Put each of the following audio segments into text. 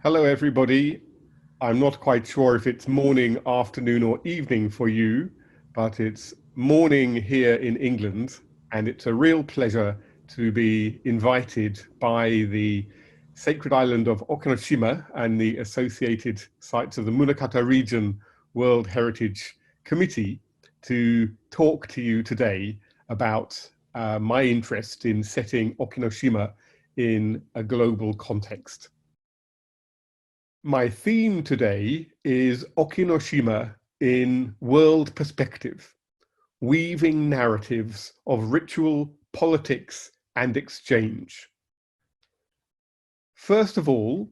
Hello, everybody. I'm not quite sure if it's morning, afternoon, or evening for you, but it's morning here in England, and it's a real pleasure to be invited by the sacred island of Okinoshima and the associated sites of the Munakata Region World Heritage Committee to talk to you today about my interest in setting Okinoshima in a global context. My theme today is Okinoshima in world perspective, weaving narratives of ritual, politics, and exchange. First of all,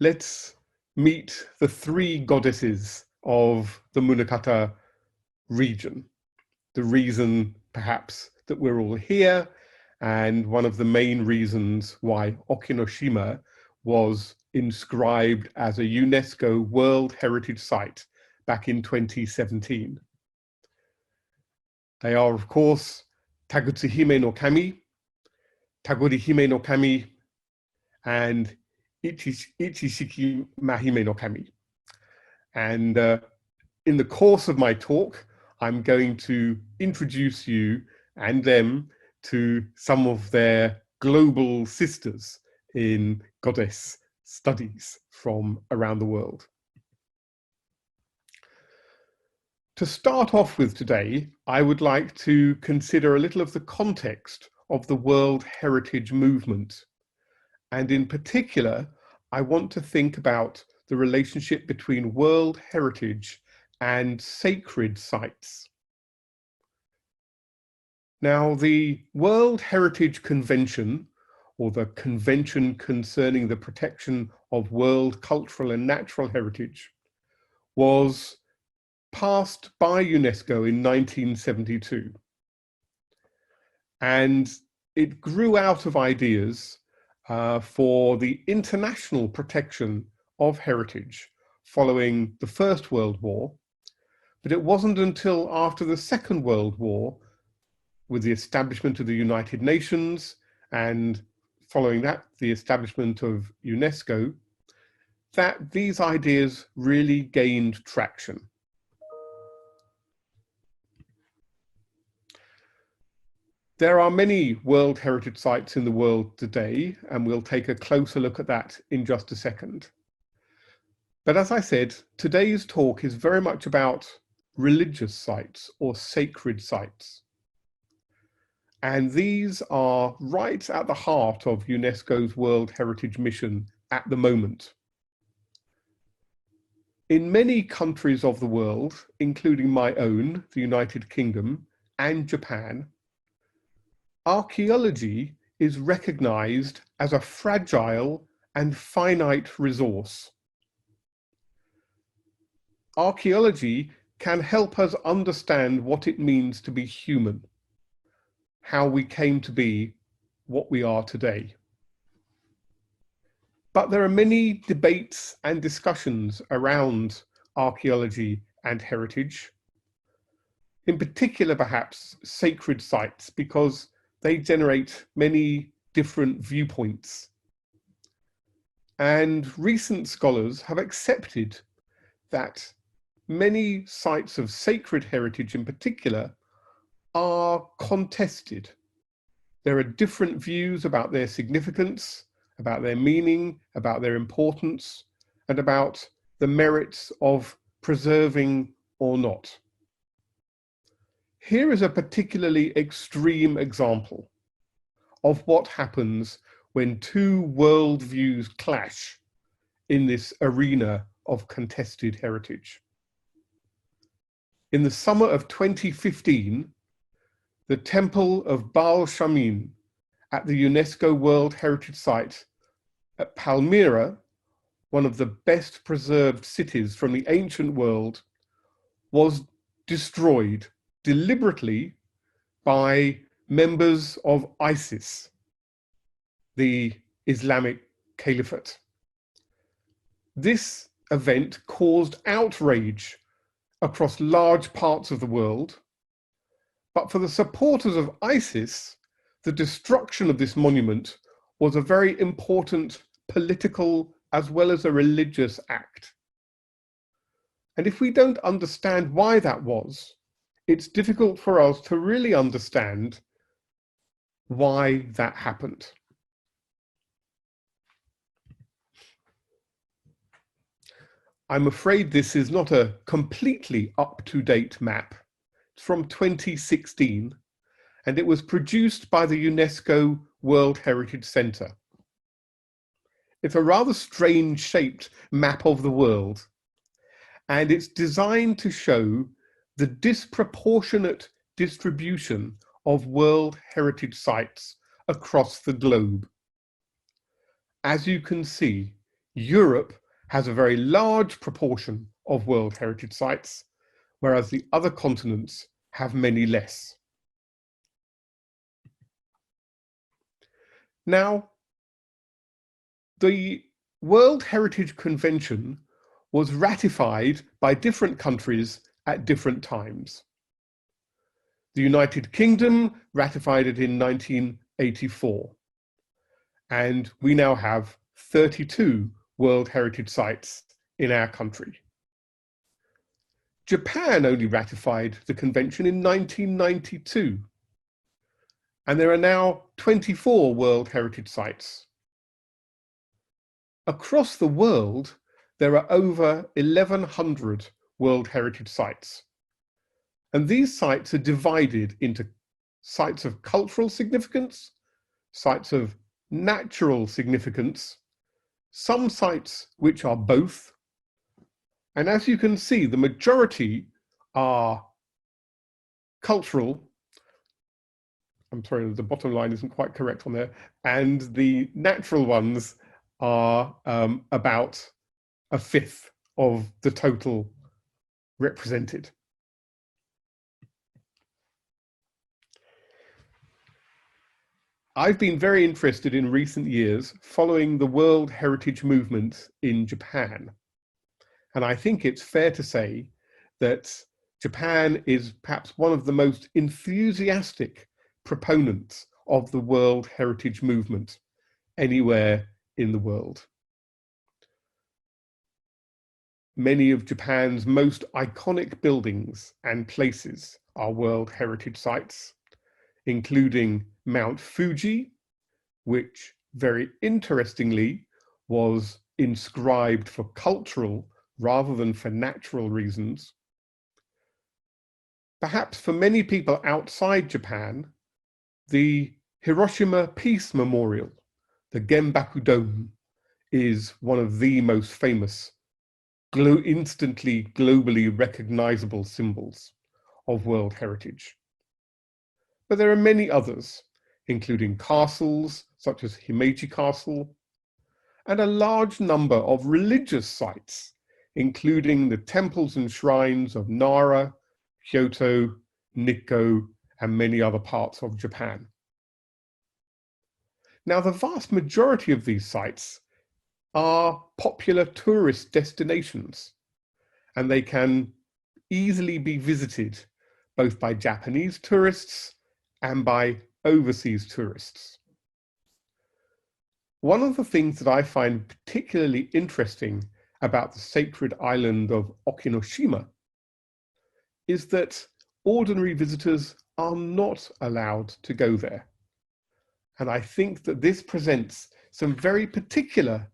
let's meet the three goddesses of the Munakata region, the reason perhaps that we're all here, and one of the main reasons why Okinoshima was inscribed as a UNESCO World Heritage Site back in 2017. They are, of course, Tagutsuhime no Kami, Tagorihime no Kami, and Ichishiki Mahime no Kami. And in the course of my talk, I'm going to introduce you and them to some of their global sisters in goddess studies from around the world. To start off with today, I would like to consider a little of the context of the World Heritage Movement. And in particular, I want to think about the relationship between World Heritage and sacred sites. Now, the World Heritage Convention, or the Convention Concerning the Protection of World Cultural and Natural Heritage, was passed by UNESCO in 1972. And it grew out of ideas for the international protection of heritage following the First World War. But it wasn't until after the Second World War, with the establishment of the United Nations and following that, the establishment of UNESCO, that these ideas really gained traction. There are many World Heritage Sites in the world today, and we'll take a closer look at that in just a second. But as I said, today's talk is very much about religious sites or sacred sites. And these are right at the heart of UNESCO's World Heritage Mission at the moment. In many countries of the world, including my own, the United Kingdom, and Japan, archaeology is recognized as a fragile and finite resource. Archaeology can help us understand what it means to be human, how we came to be what we are today. But there are many debates and discussions around archaeology and heritage, in particular perhaps sacred sites, because they generate many different viewpoints. And recent scholars have accepted that many sites of sacred heritage in particular are contested. There are different views about their significance, about their meaning, about their importance, and about the merits of preserving or not. Here is a particularly extreme example of what happens when two worldviews clash in this arena of contested heritage. In the summer of 2015, the Temple of Baal Shamin at the UNESCO World Heritage Site at Palmyra, one of the best preserved cities from the ancient world, was destroyed deliberately by members of ISIS, the Islamic Caliphate. This event caused outrage across large parts of the world, but for the supporters of ISIS, the destruction of this monument was a very important political as well as a religious act. And if we don't understand why that was, it's difficult for us to really understand why that happened. I'm afraid this is not a completely up-to-date map. It's from 2016, and it was produced by the UNESCO World Heritage Centre. It's a rather strange shaped map of the world, and it's designed to show the disproportionate distribution of World Heritage Sites across the globe. As you can see, Europe has a very large proportion of World Heritage Sites, whereas the other continents have many less. Now, the World Heritage Convention was ratified by different countries at different times. The United Kingdom ratified it in 1984, and we now have 32 World Heritage Sites in our country. Japan only ratified the convention in 1992, and there are now 24 World Heritage Sites. Across the world, there are over 1,100 World Heritage Sites, and these sites are divided into sites of cultural significance, sites of natural significance, some sites which are both, and as you can see, the majority are cultural. I'm sorry, the bottom line isn't quite correct on there, and the natural ones are about a fifth of the total represented. I've been very interested in recent years following the World Heritage movement in Japan. And I think it's fair to say that Japan is perhaps one of the most enthusiastic proponents of the World Heritage movement anywhere in the world. Many of Japan's most iconic buildings and places are World Heritage Sites, including Mount Fuji, which very interestingly was inscribed for cultural rather than for natural reasons. Perhaps for many people outside Japan, the Hiroshima Peace Memorial, the Genbaku Dome, is one of the most famous, instantly globally recognizable symbols of World Heritage. But there are many others, including castles such as Himeji Castle, and a large number of religious sites, including the temples and shrines of Nara, Kyoto, Nikko, and many other parts of Japan. Now, the vast majority of these sites are popular tourist destinations, and they can easily be visited both by Japanese tourists and by overseas tourists. One of the things that I find particularly interesting about the sacred island of Okinoshima is that ordinary visitors are not allowed to go there. And I think that this presents some very particular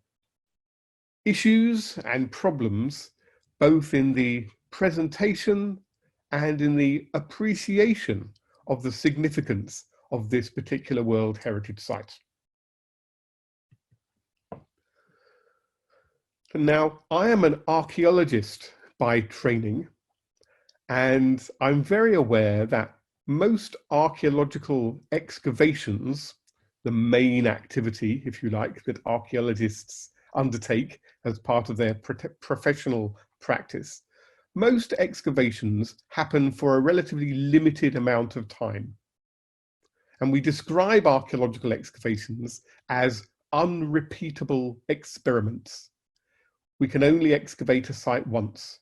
issues and problems, both in the presentation and in the appreciation of the significance of this particular World Heritage Site. Now, I am an archaeologist by training, and I'm very aware that most archaeological excavations, the main activity, if you like, that archaeologists undertake as part of their professional practice, most excavations happen for a relatively limited amount of time. And we describe archaeological excavations as unrepeatable experiments. We can only excavate a site once.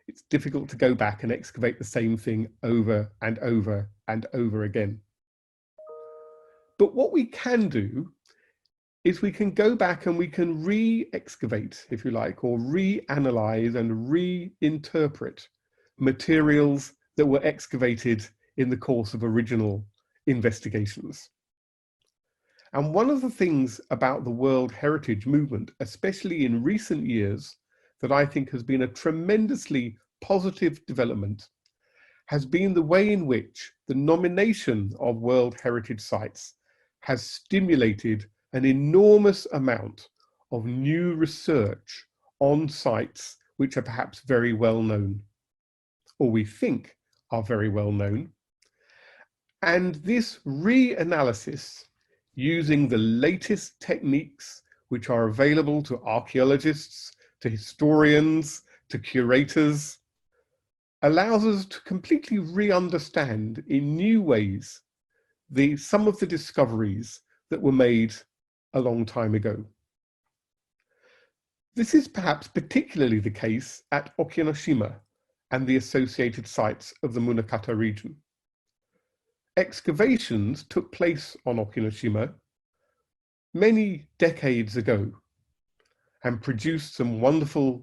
It's difficult to go back and excavate the same thing over and over and over again. But what we can do is we can go back and we can re-excavate, if you like, or reanalyze and reinterpret materials that were excavated in the course of original investigations. And one of the things about the World Heritage Movement, especially in recent years, that I think has been a tremendously positive development, has been the way in which the nomination of World Heritage Sites has stimulated an enormous amount of new research on sites which are perhaps very well known, or we think are very well known. And this reanalysis, using the latest techniques which are available to archaeologists, to historians, to curators, allows us to completely re-understand in new ways some of the discoveries that were made a long time ago. This is perhaps particularly the case at Okinoshima and the associated sites of the Munakata region. Excavations took place on Okinoshima many decades ago and produced some wonderful,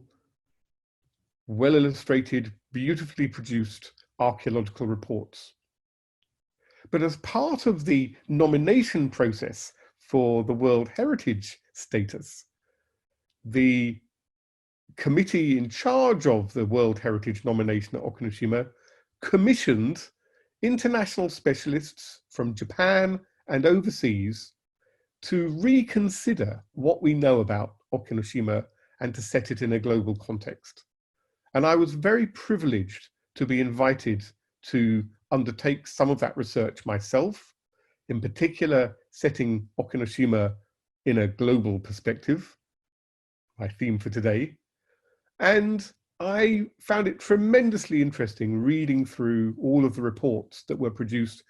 well-illustrated, beautifully produced archaeological reports. But as part of the nomination process for the World Heritage status, the committee in charge of the World Heritage nomination at Okinoshima commissioned international specialists from Japan and overseas to reconsider what we know about Okinoshima and to set it in a global context. And I was very privileged to be invited to undertake some of that research myself, in particular setting Okinoshima in a global perspective, my theme for today. And I found it tremendously interesting reading through all of the reports that were produced,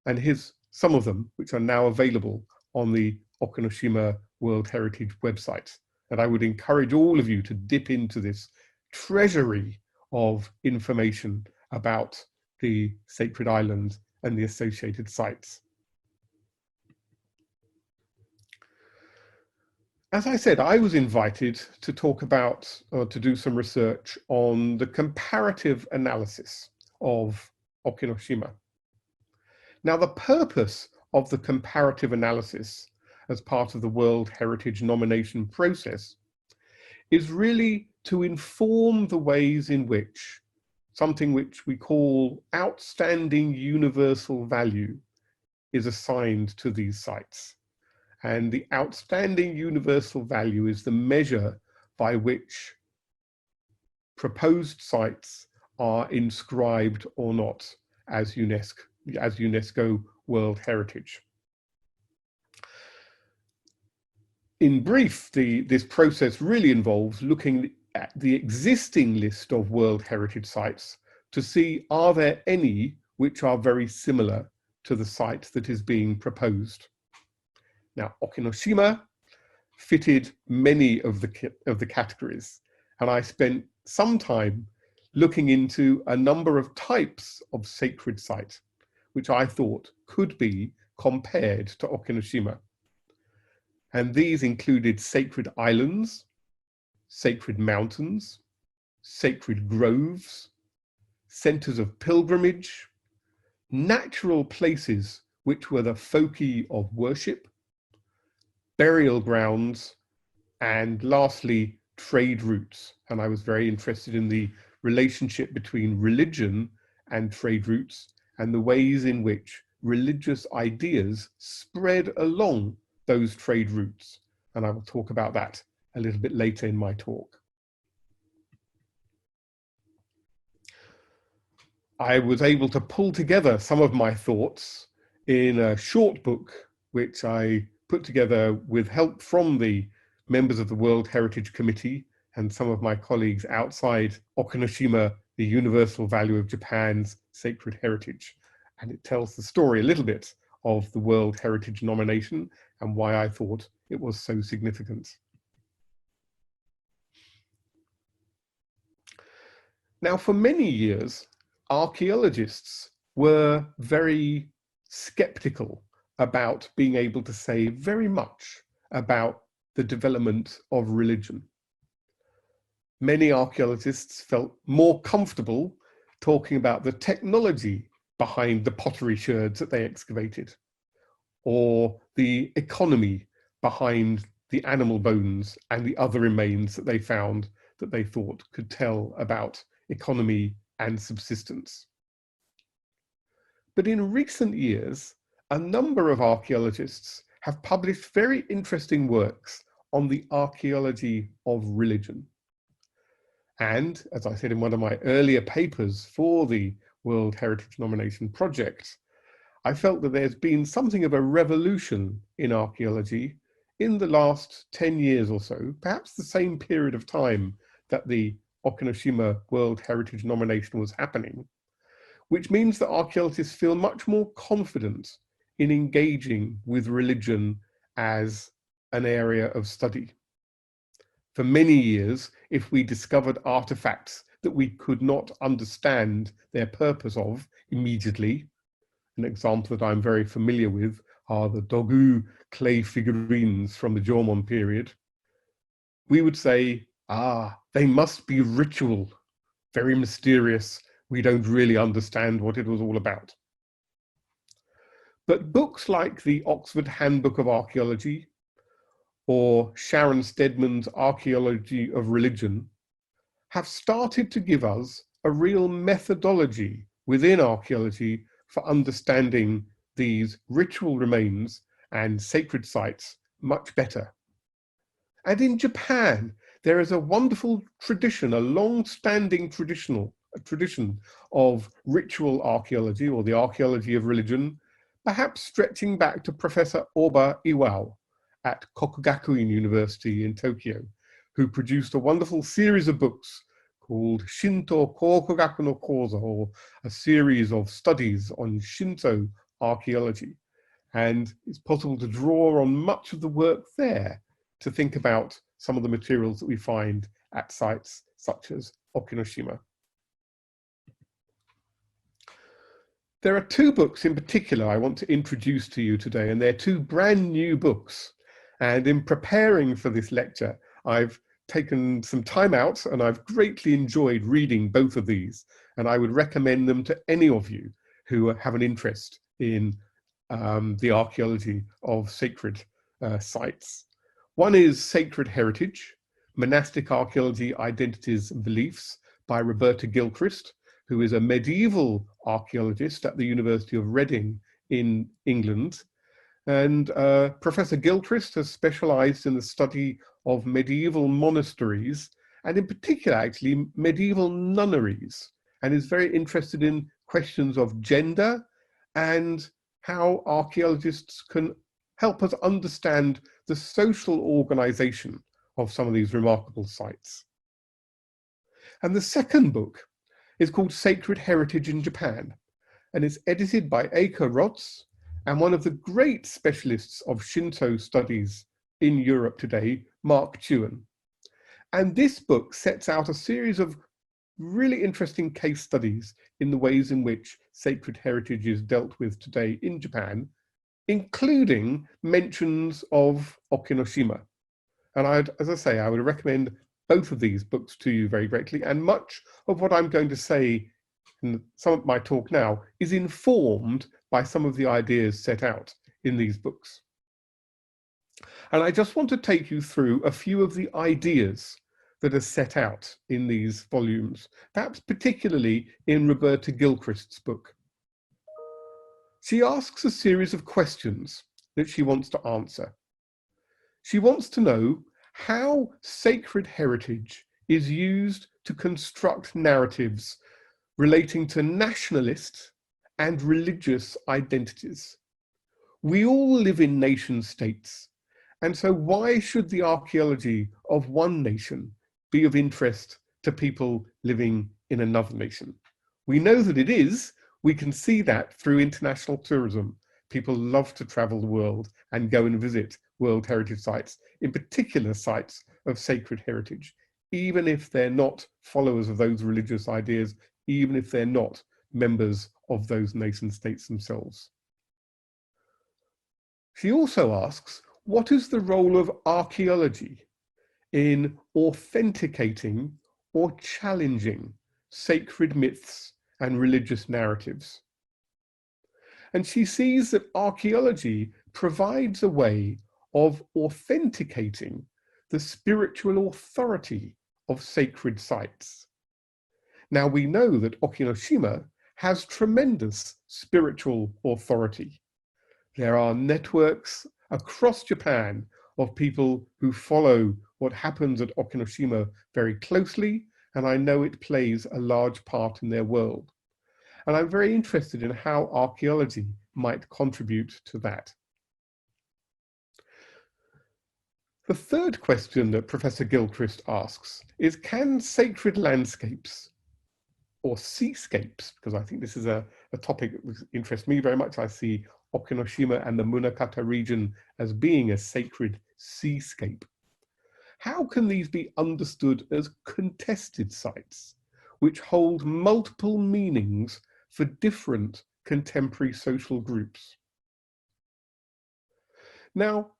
and here's some of them which are now available on the Okinoshima World Heritage website. And I would encourage all of you to dip into this treasury of information about the sacred island and the associated sites. As I said, I was invited to talk about, or to do some research on the comparative analysis of Okinoshima. Now, the purpose of the comparative analysis as part of the World Heritage nomination process is really to inform the ways in which something which we call outstanding universal value is assigned to these sites. And the outstanding universal value is the measure by which proposed sites are inscribed or not as UNESCO World Heritage. In brief, this process really involves looking at the existing list of World Heritage sites to see, are there any which are very similar to the site that is being proposed. Now, Okinoshima fitted many of the categories, and I spent some time looking into a number of types of sacred site, which I thought could be compared to Okinoshima. And these included sacred islands, sacred mountains, sacred groves, centers of pilgrimage, natural places which were the foci of worship, burial grounds, and lastly, trade routes. And I was very interested in the relationship between religion and trade routes and the ways in which religious ideas spread along those trade routes. And I will talk about that a little bit later in my talk. I was able to pull together some of my thoughts in a short book, which I put together with help from the members of the World Heritage Committee and some of my colleagues outside Okinoshima, the universal value of Japan's sacred heritage. And it tells the story a little bit of the World Heritage nomination and why I thought it was so significant. Now, for many years, archaeologists were very skeptical about being able to say very much about the development of religion. Many archaeologists felt more comfortable talking about the technology behind the pottery sherds that they excavated, or the economy behind the animal bones and the other remains that they found that they thought could tell about economy and subsistence. But in recent years, a number of archaeologists have published very interesting works on the archaeology of religion. And as I said in one of my earlier papers for the World Heritage Nomination Project, I felt that there's been something of a revolution in archaeology in the last 10 years or so, perhaps the same period of time that the Okinoshima World Heritage Nomination was happening, which means that archaeologists feel much more confident in engaging with religion as an area of study. For many years, if we discovered artifacts that we could not understand their purpose of immediately, an example that I'm very familiar with are the Dogu clay figurines from the Jomon period, we would say, they must be ritual, very mysterious. We don't really understand what it was all about. But books like the Oxford Handbook of Archaeology or Sharon Stedman's Archaeology of Religion have started to give us a real methodology within archaeology for understanding these ritual remains and sacred sites much better. And in Japan, there is a wonderful tradition, a long-standing tradition of ritual archaeology, or the archaeology of religion, perhaps stretching back to Professor Oba Iwao at Kokugakuin University in Tokyo, who produced a wonderful series of books called Shinto Kokugaku no Koza, or a series of studies on Shinto archaeology. And it's possible to draw on much of the work there to think about some of the materials that we find at sites such as Okinoshima. There are two books in particular I want to introduce to you today, and they're two brand new books. And in preparing for this lecture, I've taken some time out and I've greatly enjoyed reading both of these. And I would recommend them to any of you who have an interest in the archaeology of sacred sites. One is Sacred Heritage, Monastic Archaeology, Identities and Beliefs by Roberta Gilchrist, who is a medieval archaeologist at the University of Reading in England. And Professor Gilchrist has specialized in the study of medieval monasteries, and in particular, actually, medieval nunneries, and is very interested in questions of gender and how archaeologists can help us understand the social organization of some of these remarkable sites. And the second book is called Sacred Heritage in Japan, and it's edited by Eike Rotz, and one of the great specialists of Shinto studies in Europe today, Mark Chewan. And this book sets out a series of really interesting case studies in the ways in which sacred heritage is dealt with today in Japan, including mentions of Okinoshima. And as I say, I would recommend both of these books to you very greatly, and much of what I'm going to say in some of my talk now is informed by some of the ideas set out in these books. And I just want to take you through a few of the ideas that are set out in these volumes, perhaps particularly in Roberta Gilchrist's book. She asks a series of questions that she wants to answer. She wants to know how sacred heritage is used to construct narratives relating to nationalist and religious identities. We all live in nation states, and so why should the archaeology of one nation be of interest to people living in another nation? We know that it is. We can see that through international tourism. People love to travel the world and go and visit World Heritage sites, in particular sites of sacred heritage, even if they're not followers of those religious ideas, even if they're not members of those nation states themselves. She also asks, what is the role of archaeology in authenticating or challenging sacred myths and religious narratives? And she sees that archaeology provides a way of authenticating the spiritual authority of sacred sites. Now we know that Okinoshima has tremendous spiritual authority. There are networks across Japan of people who follow what happens at Okinoshima very closely, and I know it plays a large part in their world. And I'm very interested in how archaeology might contribute to that. The third question that Professor Gilchrist asks is, can sacred landscapes or seascapes, because I think this is a topic that interests me very much. I see Okinoshima and the Munakata region as being a sacred seascape. How can these be understood as contested sites, which hold multiple meanings for different contemporary social groups? Now,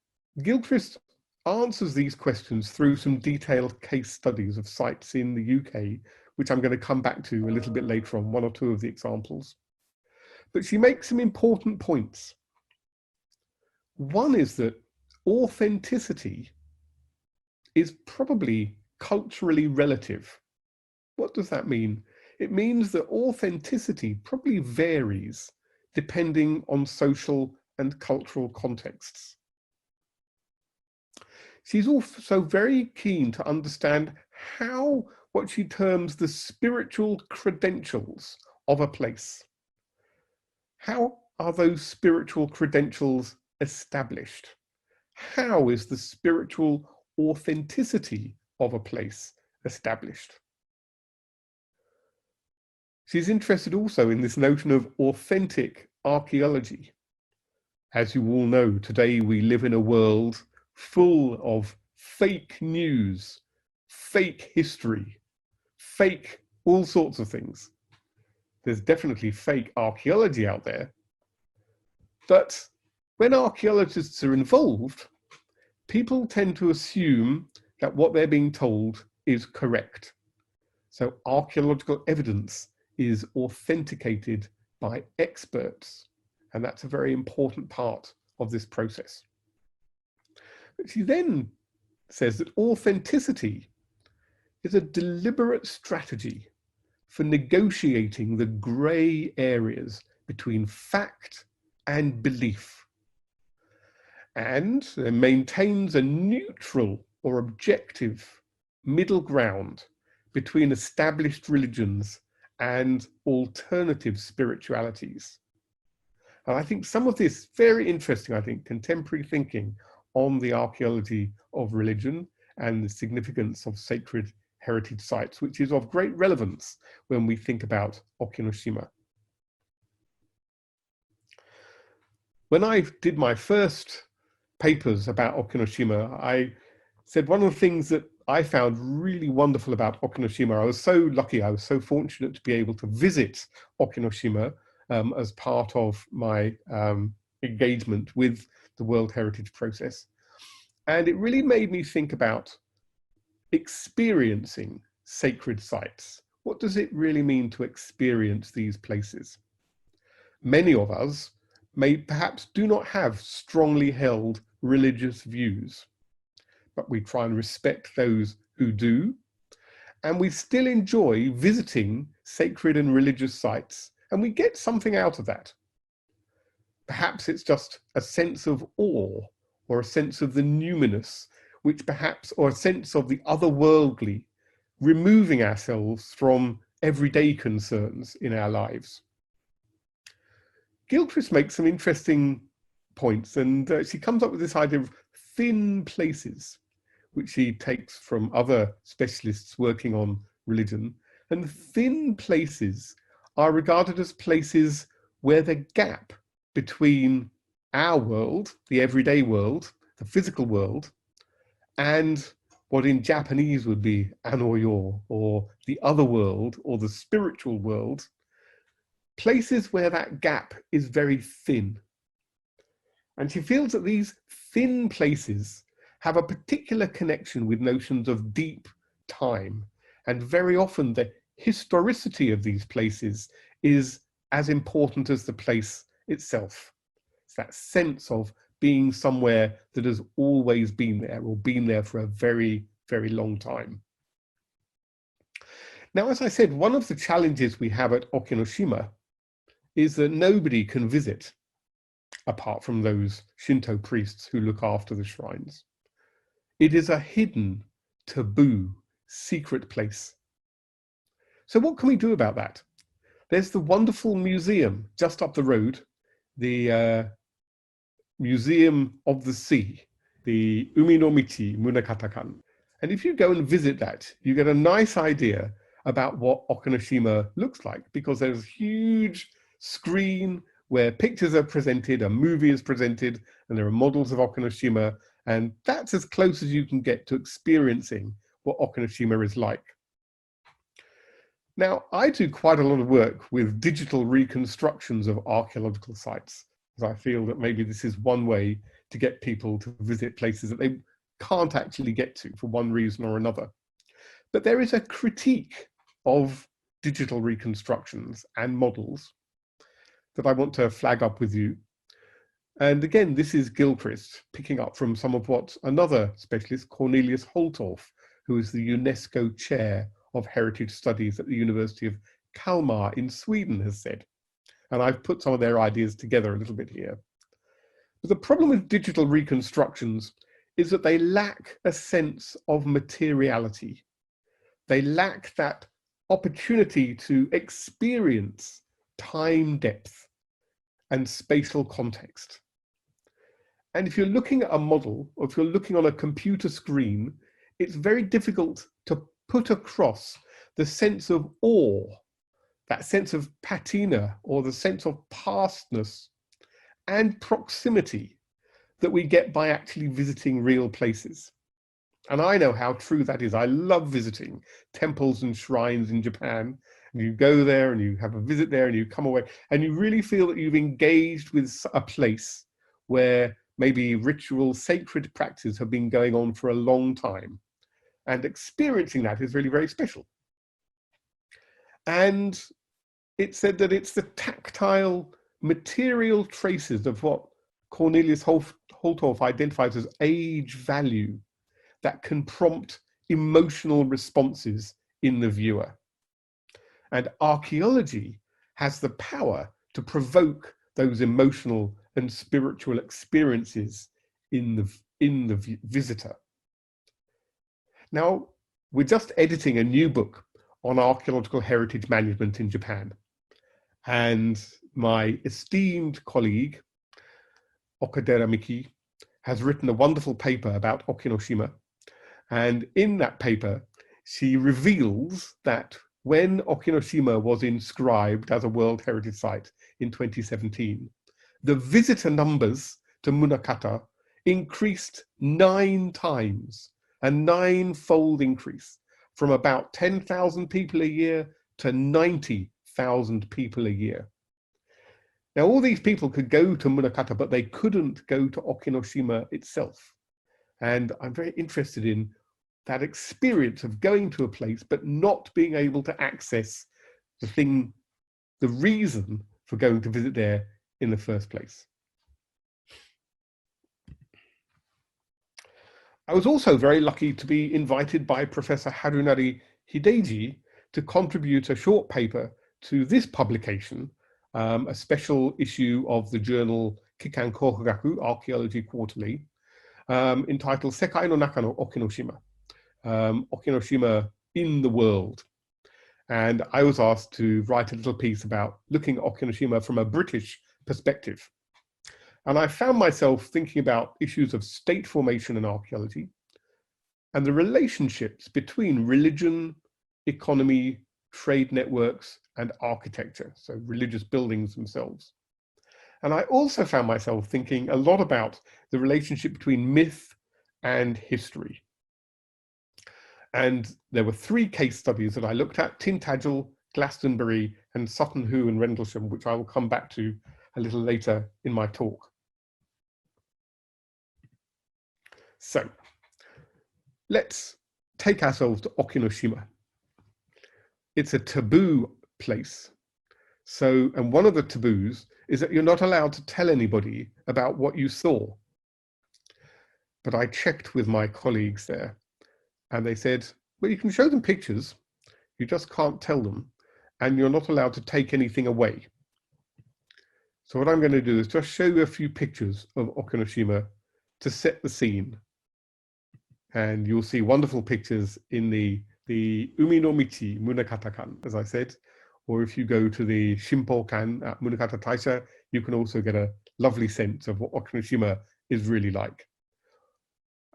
Gilchrist answers these questions through some detailed case studies of sites in the UK, which I'm going to come back to a little bit later on, one or two of the examples. But she makes some important points. One is that authenticity is probably culturally relative. What does that mean? It means that authenticity probably varies depending on social and cultural contexts. She's also very keen to understand how what she terms the spiritual credentials of a place. How are those spiritual credentials established? How is the spiritual authenticity of a place established? She's interested also in this notion of authentic archaeology. As you all know, today we live in a world full of fake news, fake history, fake all sorts of things. There's definitely fake archaeology out there. But when archaeologists are involved, people tend to assume that what they're being told is correct. So archaeological evidence is authenticated by experts, and that's a very important part of this process. But she then says that authenticity is a deliberate strategy for negotiating the grey areas between fact and belief, and maintains a neutral or objective middle ground between established religions and alternative spiritualities. And I think some of this very interesting, I think, contemporary thinking on the archaeology of religion and the significance of sacred heritage sites, which is of great relevance when we think about Okinoshima. When I did my first papers about Okinoshima, I said one of the things that I found really wonderful about Okinoshima, I was so lucky, I was so fortunate to be able to visit Okinoshima as part of my engagement with the World Heritage process. And it really made me think about experiencing sacred sites. What does it really mean to experience these places? Many of us may perhaps do not have strongly held religious views, but we try and respect those who do, and we still enjoy visiting sacred and religious sites, and we get something out of that. Perhaps it's just a sense of awe, or a sense of the numinous, which perhaps, or a sense of the otherworldly, removing ourselves from everyday concerns in our lives. Gilchrist makes some interesting points, and she comes up with this idea of thin places, which she takes from other specialists working on religion. And thin places are regarded as places where the gap between our world, the everyday world, the physical world, and what in Japanese would be Anoyo, or the other world, or the spiritual world, places where that gap is very thin. And she feels that these thin places have a particular connection with notions of deep time. And very often the historicity of these places is as important as the place itself. It's that sense of being somewhere that has always been there or been there for a very, very long time. Now, as I said, one of the challenges we have at Okinoshima is that nobody can visit apart from those Shinto priests who look after the shrines. It is a hidden, taboo, secret place. So what can we do about that? There's the wonderful museum just up the road, the Museum of the Sea, the Umi no Michi Munakata. And if you go and visit that, you get a nice idea about what Okinoshima looks like, because there's a huge screen where pictures are presented, a movie is presented, and there are models of Okinoshima, and that's as close as you can get to experiencing what Okinoshima is like. Now, I do quite a lot of work with digital reconstructions of archaeological sites, because I feel that maybe this is one way to get people to visit places that they can't actually get to for one reason or another. But there is a critique of digital reconstructions and models that I want to flag up with you. And again, this is Gilchrist picking up from some of what another specialist, Cornelius Holtorf, who is the UNESCO Chair of Heritage Studies at the University of Kalmar in Sweden, has said. And I've put some of their ideas together a little bit here. But the problem with digital reconstructions is that they lack a sense of materiality. They lack that opportunity to experience time depth and spatial context. And if you're looking at a model, or if you're looking on a computer screen, it's very difficult to put across the sense of awe, that sense of patina, or the sense of pastness and proximity that we get by actually visiting real places. And I know how true that is. I love visiting temples and shrines in Japan. And you go there and you have a visit there and you come away and you really feel that you've engaged with a place where maybe ritual, sacred practices have been going on for a long time. And experiencing that is really very special. And it said that it's the tactile, material traces of what Cornelius Holtorf identifies as age value that can prompt emotional responses in the viewer. And archaeology has the power to provoke those emotional and spiritual experiences in the visitor. Now, we're just editing a new book on archaeological heritage management in Japan. And my esteemed colleague, Okadera Miki, has written a wonderful paper about Okinoshima. And in that paper, she reveals that when Okinoshima was inscribed as a World Heritage Site in 2017, the visitor numbers to Munakata increased 9 times, a 9-fold increase, from about 10,000 people a year to 90,000 people a year. Now, all these people could go to Munakata, but they couldn't go to Okinoshima itself. And I'm very interested in that experience of going to a place, but not being able to access the reason for going to visit there in the first place. I was also very lucky to be invited by Professor Harunari Hideji to contribute a short paper to this publication, a special issue of the journal Kikan Kokugaku, Archaeology Quarterly, entitled Sekai no Naka no Okinoshima, Okinoshima in the world. And I was asked to write a little piece about looking at Okinoshima from a British perspective. And I found myself thinking about issues of state formation and archaeology, and the relationships between religion, economy, trade networks, and architecture, so religious buildings themselves. And I also found myself thinking a lot about the relationship between myth and history. And there were 3 case studies that I looked at: Tintagel, Glastonbury, and Sutton Hoo and Rendlesham, which I will come back to a little later in my talk. So let's take ourselves to Okinoshima. It's a taboo place. So, and one of the taboos is that you're not allowed to tell anybody about what you saw. But I checked with my colleagues there, and they said, well, you can show them pictures, you just can't tell them, and you're not allowed to take anything away. So what I'm going to do is just show you a few pictures of Okinoshima to set the scene. And you'll see wonderful pictures in the Umi no Michi Munakata-kan, as I said, or if you go to the Shimpo-kan at Munakata Taisha, you can also get a lovely sense of what Okinoshima is really like.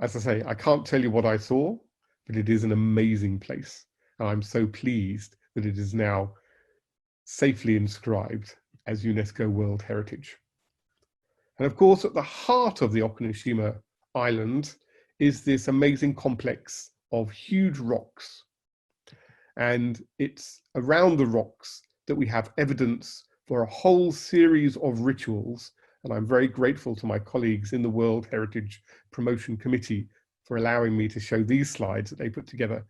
As I say, I can't tell you what I saw, but it is an amazing place. And I'm so pleased that it is now safely inscribed as UNESCO World Heritage. And of course, at the heart of the Okinoshima Island is this amazing complex of huge rocks. And it's around the rocks that we have evidence for a whole series of rituals. And I'm very grateful to my colleagues in the World Heritage Promotion Committee for allowing me to show these slides that they put together.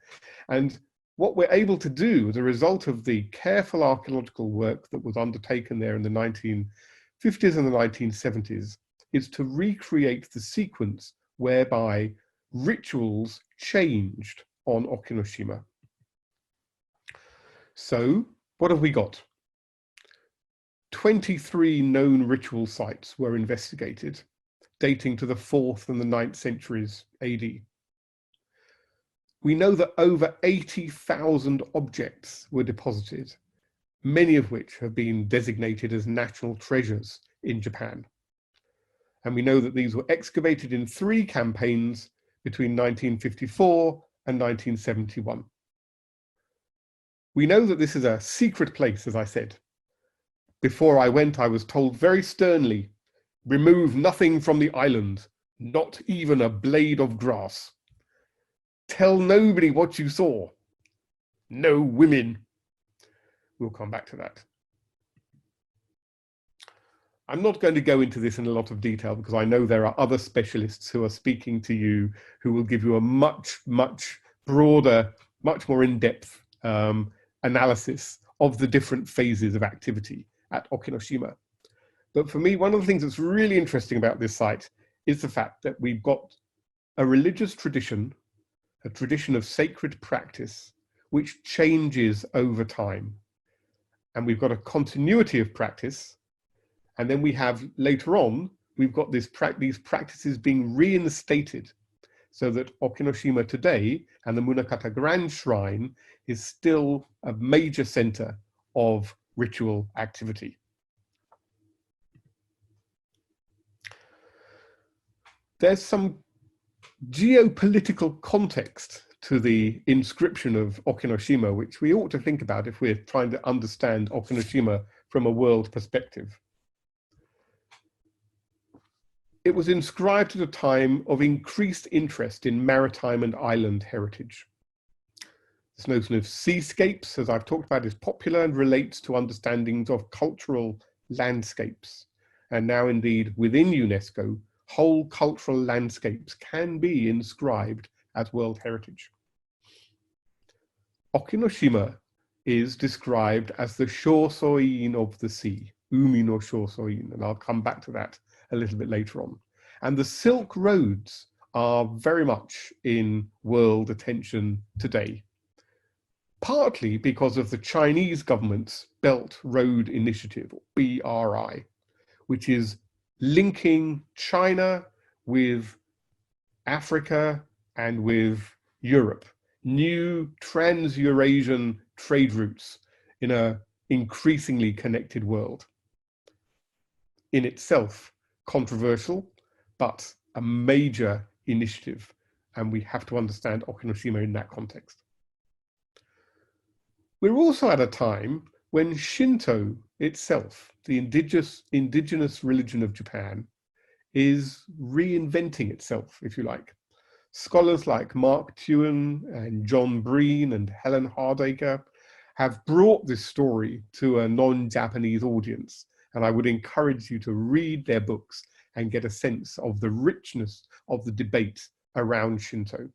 And what we're able to do as a result of the careful archaeological work that was undertaken there in the 1950s and the 1970s is to recreate the sequence whereby rituals changed on Okinoshima. So what have we got? 23 known ritual sites were investigated, dating to the 4th and the 9th centuries AD. We know that over 80,000 objects were deposited, many of which have been designated as national treasures in Japan. And we know that these were excavated in 3 campaigns between 1954 and 1971. We know that this is a secret place, as I said. Before I went, I was told very sternly, remove nothing from the island, not even a blade of grass. Tell nobody what you saw. No women. We'll come back to that. I'm not going to go into this in a lot of detail because I know there are other specialists who are speaking to you who will give you a much, much broader, much more in-depth analysis of the different phases of activity at Okinoshima. But for me, one of the things that's really interesting about this site is the fact that we've got a religious tradition, a tradition of sacred practice, which changes over time. And we've got a continuity of practice. And then we have, later on, we've got these practices being reinstated so that Okinoshima today and the Munakata Grand Shrine is still a major center of ritual activity. There's some geopolitical context to the inscription of Okinoshima, which we ought to think about if we're trying to understand Okinoshima from a world perspective. It was inscribed at a time of increased interest in maritime and island heritage. This notion of seascapes, as I've talked about, is popular and relates to understandings of cultural landscapes. And now indeed, within UNESCO, whole cultural landscapes can be inscribed as World Heritage. Okinoshima is described as the shosoin of the sea, Umi no shosoin, and I'll come back to that a little bit later on. And the Silk Roads are very much in world attention today, partly because of the Chinese government's Belt Road Initiative, or BRI, which is linking China with Africa and with Europe, new trans-Eurasian trade routes in an increasingly connected world. In itself, controversial, but a major initiative, and we have to understand Okinoshima in that context. We're also at a time when Shinto itself, the indigenous religion of Japan, is reinventing itself, if you like. Scholars like Mark Tuen and John Breen and Helen Hardacre have brought this story to a non-Japanese audience, and I would encourage you to read their books and get a sense of the richness of the debate around Shinto.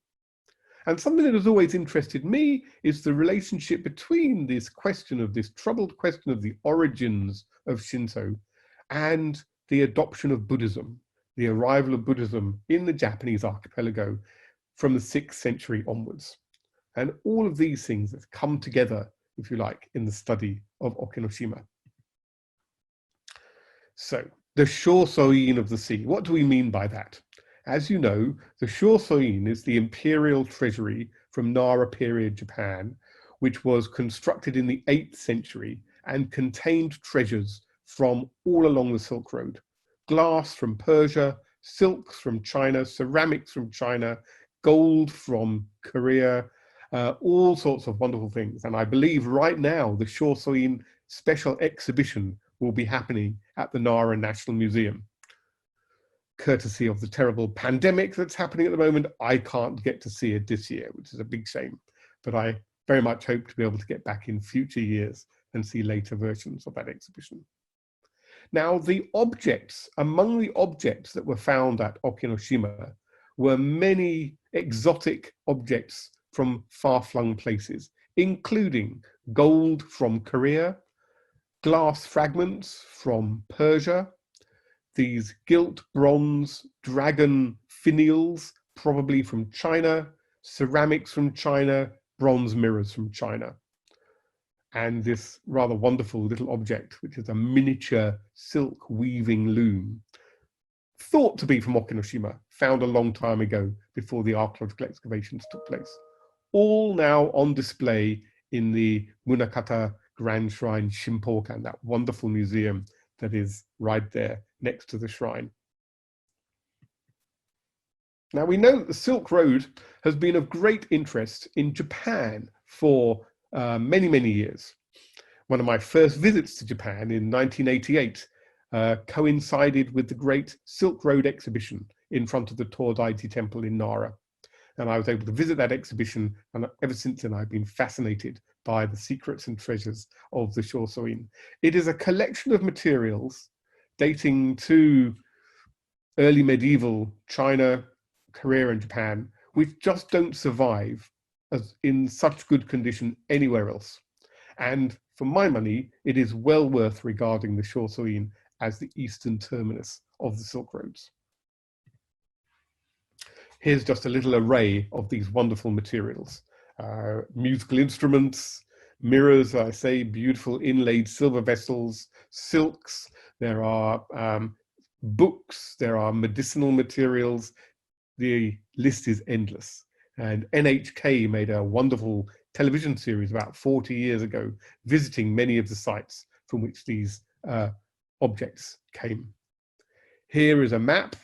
And something that has always interested me is the relationship between this troubled question of the origins of Shinto and the adoption of Buddhism, the arrival of Buddhism in the Japanese archipelago from the 6th century onwards. And all of these things that come together, if you like, in the study of Okinoshima. So, the shosoin of the sea. What do we mean by that? As you know, the shosoin is the imperial treasury from Nara period Japan, which was constructed in the 8th century and contained treasures from all along the Silk Road. Glass from Persia, silks from China, ceramics from China, gold from Korea, all sorts of wonderful things. And I believe right now the shosoin special exhibition will be happening at the Nara National Museum. Courtesy of the terrible pandemic that's happening at the moment, I can't get to see it this year, which is a big shame. But I very much hope to be able to get back in future years and see later versions of that exhibition. Now, among the objects that were found at Okinoshima were many exotic objects from far-flung places, including gold from Korea, glass fragments from Persia, these gilt bronze dragon finials, probably from China, ceramics from China, bronze mirrors from China, and this rather wonderful little object, which is a miniature silk weaving loom, thought to be from Okinoshima, found a long time ago before the archaeological excavations took place. All now on display in the Munakata Grand Shrine Shimpokan, that wonderful museum that is right there next to the shrine. Now we know that the Silk Road has been of great interest in Japan for many, many years. One of my first visits to Japan in 1988 coincided with the great Silk Road exhibition in front of the Todaiji Temple in Nara. And I was able to visit that exhibition, and ever since then I've been fascinated by the secrets and treasures of the shosoin. It is a collection of materials dating to early medieval China, Korea and Japan, which just don't survive as in such good condition anywhere else. And for my money, it is well worth regarding the shosoin as the eastern terminus of the Silk Roads. Here's just a little array of these wonderful materials. Musical instruments, mirrors, I say, beautiful inlaid silver vessels, silks, there are books, there are medicinal materials. The list is endless. And NHK made a wonderful television series about 40 years ago, visiting many of the sites from which these objects came. Here is a map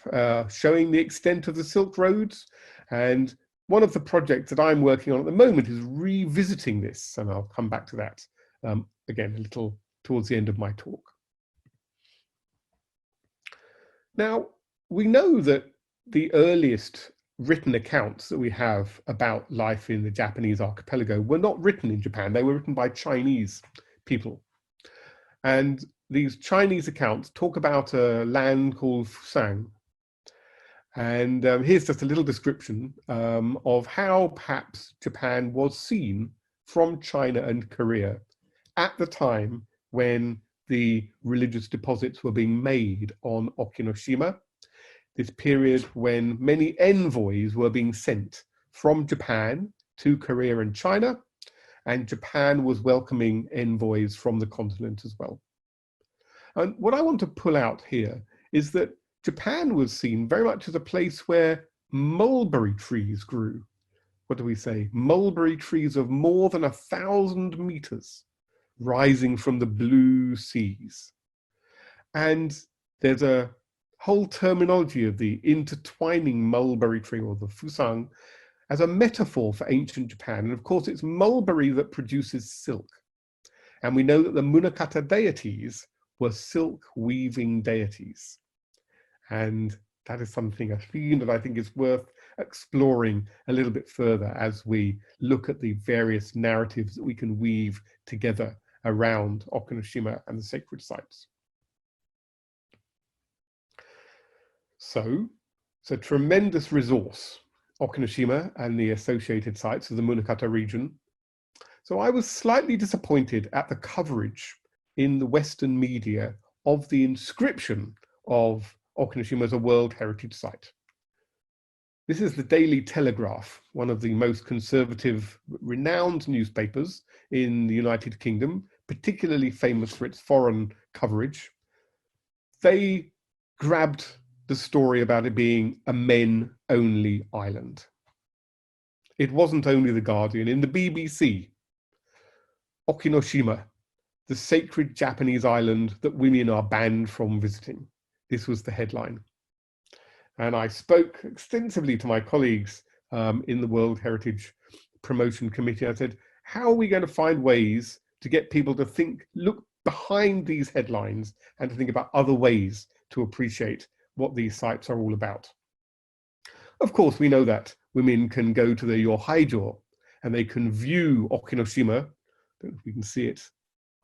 showing the extent of the Silk Roads, and one of the projects that I'm working on at the moment is revisiting this, and I'll come back to that again a little towards the end of my talk. Now, we know that the earliest written accounts that we have about life in the Japanese archipelago were not written in Japan, they were written by Chinese people. And these Chinese accounts talk about a land called Fusang. And here's just a little description of how perhaps Japan was seen from China and Korea at the time when the religious deposits were being made on Okinoshima, this period when many envoys were being sent from Japan to Korea and China, and Japan was welcoming envoys from the continent as well. And what I want to pull out here is that Japan was seen very much as a place where mulberry trees grew. What do we say? Mulberry trees of more than 1,000 meters rising from the blue seas. And there's a whole terminology of the intertwining mulberry tree, or the fusang, as a metaphor for ancient Japan. And of course, it's mulberry that produces silk. And we know that the Munakata deities were silk weaving deities. And that is something, a theme that I think is worth exploring a little bit further as we look at the various narratives that we can weave together around Okinoshima and the sacred sites. So it's a tremendous resource. Okinoshima and the associated sites of the Munakata region. So I was slightly disappointed at the coverage in the Western media of the inscription of Okinoshima as a World Heritage Site. This is the Daily Telegraph, one of the most conservative, renowned newspapers in the United Kingdom, particularly famous for its foreign coverage. They grabbed the story about it being a men-only island. It wasn't only The Guardian. In the BBC, Okinoshima, the sacred Japanese island that women are banned from visiting. This was the headline. And I spoke extensively to my colleagues in the World Heritage Promotion Committee. I said, how are we going to find ways to get people to think, look behind these headlines and to think about other ways to appreciate what these sites are all about? Of course, we know that women can go to the Yohaijo and they can view Okinoshima. I don't know if we can see it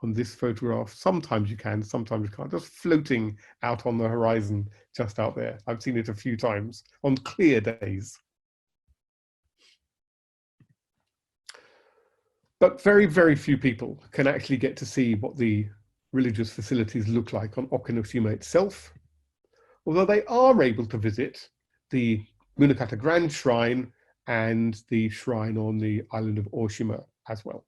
on this photograph. Sometimes you can, sometimes you can't. Just floating out on the horizon, just out there. I've seen it a few times on clear days. But very, very few people can actually get to see what the religious facilities look like on Okinoshima itself, although they are able to visit the Munakata Grand Shrine and the shrine on the island of Oshima as well.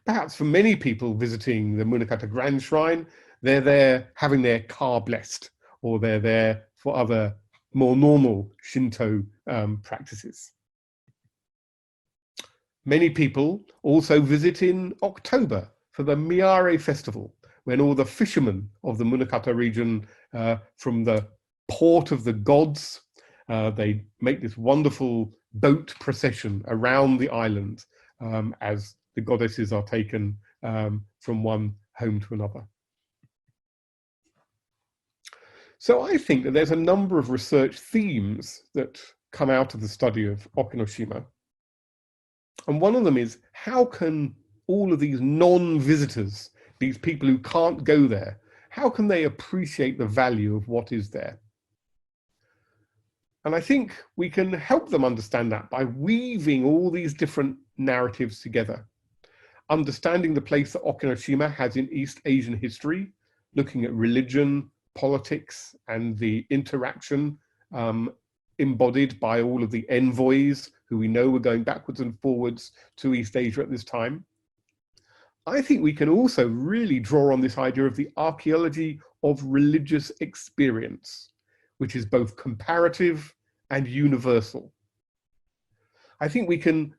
Perhaps for many people visiting the Munakata Grand Shrine, they're there having their car blessed, or they're there for other more normal Shinto practices. Many people also visit in October for the Miare festival, when all the fishermen of the Munakata region from the port of the gods, they make this wonderful boat procession around the island as the goddesses are taken from one home to another. So I think that there's a number of research themes that come out of the study of Okinoshima. And one of them is, how can all of these non-visitors, these people who can't go there, how can they appreciate the value of what is there? And I think we can help them understand that by weaving all these different narratives together. Understanding the place that Okinoshima has in East Asian history, looking at religion, politics, and the interaction embodied by all of the envoys who we know were going backwards and forwards to East Asia at this time. I think we can also really draw on this idea of the archaeology of religious experience, which is both comparative and universal. I think we can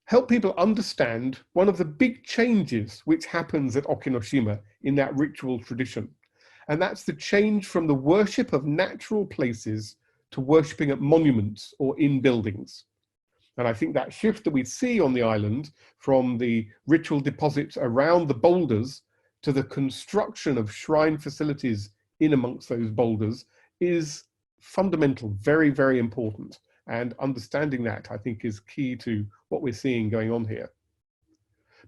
help people understand one of the big changes which happens at Okinoshima in that ritual tradition. And that's the change from the worship of natural places to worshipping at monuments or in buildings. And I think that shift that we see on the island from the ritual deposits around the boulders to the construction of shrine facilities in amongst those boulders is fundamental, very, very important. And understanding that, I think, is key to what we're seeing going on here.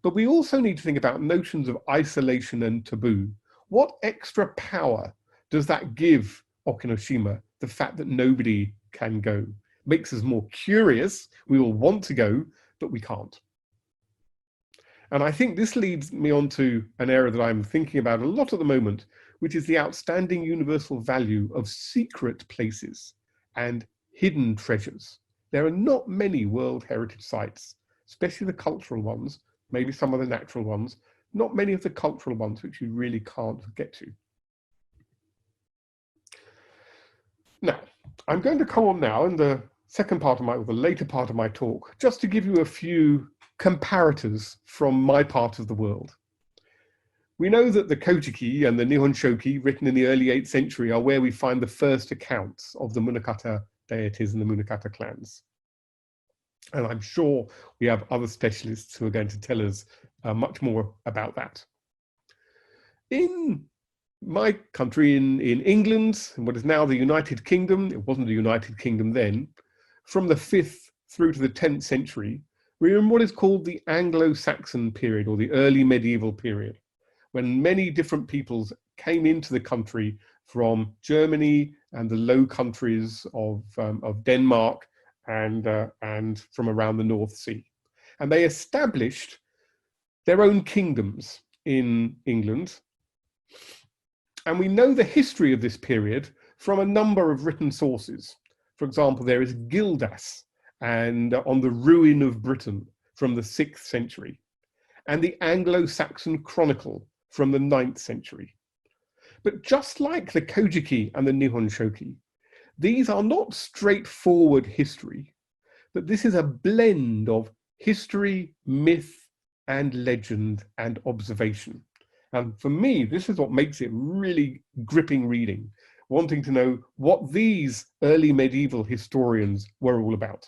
But we also need to think about notions of isolation and taboo. What extra power does that give Okinoshima, the fact that nobody can go? Makes us more curious. We will want to go, but we can't. And I think this leads me on to an area that I'm thinking about a lot at the moment, which is the outstanding universal value of secret places and hidden treasures. There are not many World Heritage Sites, especially the cultural ones, maybe some of the natural ones, not many of the cultural ones which you really can't get to. Now, I'm going to come on now in the second part of or the later part of my talk, just to give you a few comparators from my part of the world. We know that the Kojiki and the Nihon Shoki, written in the early 8th century, are where we find the first accounts of the Munakata deities and the Munakata clans. And I'm sure we have other specialists who are going to tell us much more about that. In my country, in England, what is now the United Kingdom, it wasn't the United Kingdom then, from the 5th through to the 10th century, we're in what is called the Anglo-Saxon period, or the early medieval period, when many different peoples came into the country from Germany and the Low Countries of Denmark and from around the North Sea. And they established their own kingdoms in England. And we know the history of this period from a number of written sources. For example, there is Gildas and on the ruin of Britain from the 6th century, and the Anglo-Saxon Chronicle from the 9th century. But just like the Kojiki and the Nihon Shoki, these are not straightforward history, but this is a blend of history, myth, and legend and observation. And for me, this is what makes it really gripping reading, wanting to know what these early medieval historians were all about.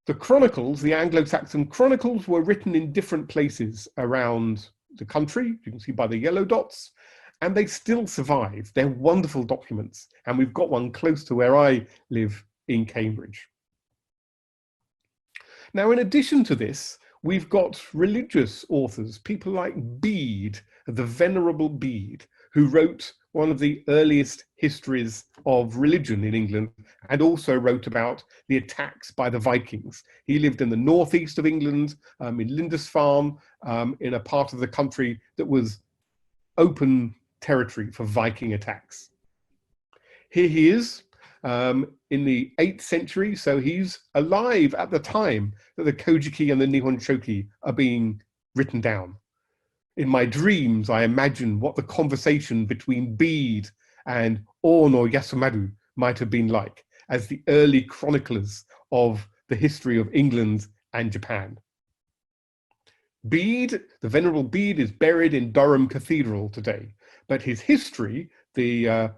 The chronicles, the Anglo-Saxon chronicles, were written in different places around the country. You can see by the yellow dots, and they still survive. They're wonderful documents, and we've got one close to where I live in Cambridge. Now, in addition to this, we've got religious authors, people like Bede, the Venerable Bede, who wrote one of the earliest histories of religion in England, and also wrote about the attacks by the Vikings. He lived in the northeast of England, in Lindisfarne, in a part of the country that was open territory for Viking attacks. Here he is in the 8th century, so he's alive at the time that the Kojiki and the Nihon Shoki are being written down. In my dreams, I imagine what the conversation between Bede and Ono Yasumaru might have been like as the early chroniclers of the history of England and Japan. Bede, the Venerable Bede, is buried in Durham Cathedral today, but his history, the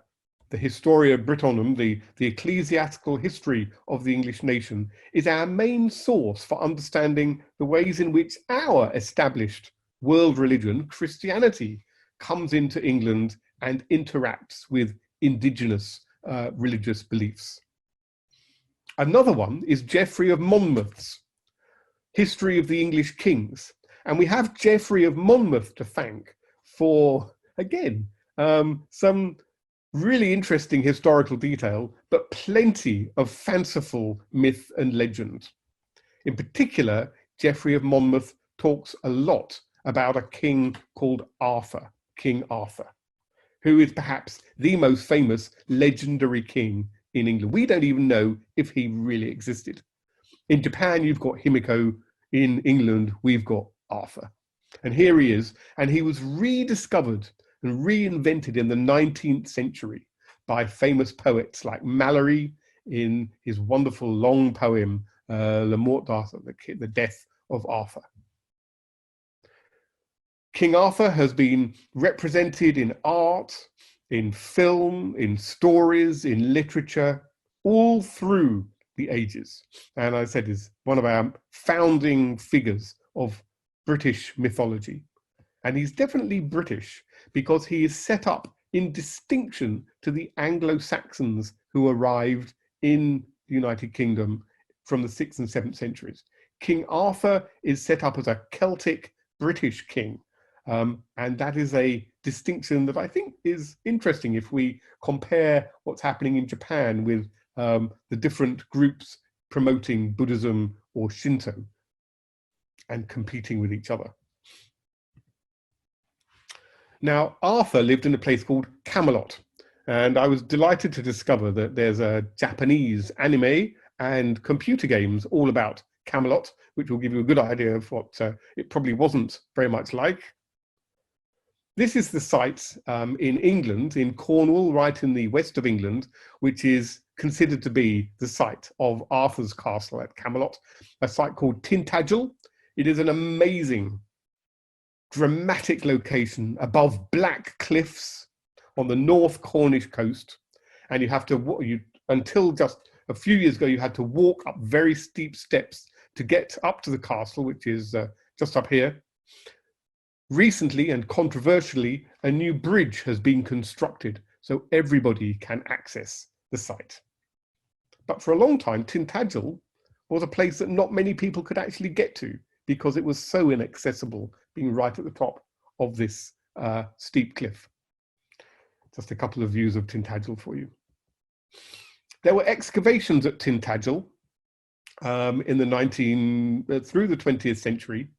Historia Britonum, the ecclesiastical history of the English nation, is our main source for understanding the ways in which our established world religion, Christianity, comes into England and interacts with indigenous religious beliefs. Another one is Geoffrey of Monmouth's History of the English Kings. And we have Geoffrey of Monmouth to thank for, again, some really interesting historical detail, but plenty of fanciful myth and legend. In particular, Geoffrey of Monmouth talks a lot about a king called Arthur, King Arthur, who is perhaps the most famous legendary king in England. We don't even know if he really existed. In Japan, you've got Himiko. In England, we've got Arthur. And here he is, and he was rediscovered and reinvented in the 19th century by famous poets like Malory in his wonderful long poem, Le Mort d'Arthur, the Death of Arthur. King Arthur has been represented in art, in film, in stories, in literature, all through the ages. And I said is one of our founding figures of British mythology. And he's definitely British because he is set up in distinction to the Anglo-Saxons who arrived in the United Kingdom from the 6th and 7th centuries. King Arthur is set up as a Celtic British king. And that is a distinction that I think is interesting if we compare what's happening in Japan with the different groups promoting Buddhism or Shinto and competing with each other. Now, Arthur lived in a place called Camelot, and I was delighted to discover that there's a Japanese anime and computer games all about Camelot, which will give you a good idea of what it probably wasn't very much like. This is the site in England, in Cornwall, right in the west of England, which is considered to be the site of Arthur's castle at Camelot, a site called Tintagel. It is an amazing, dramatic location above black cliffs on the North Cornish coast. And you have to, until just a few years ago, you had to walk up very steep steps to get up to the castle, which is just up here. Recently and controversially, a new bridge has been constructed so everybody can access the site. But for a long time, Tintagel was a place that not many people could actually get to because it was so inaccessible, being right at the top of this steep cliff. Just a couple of views of Tintagel for you. There were excavations at Tintagel in the through the 20th century,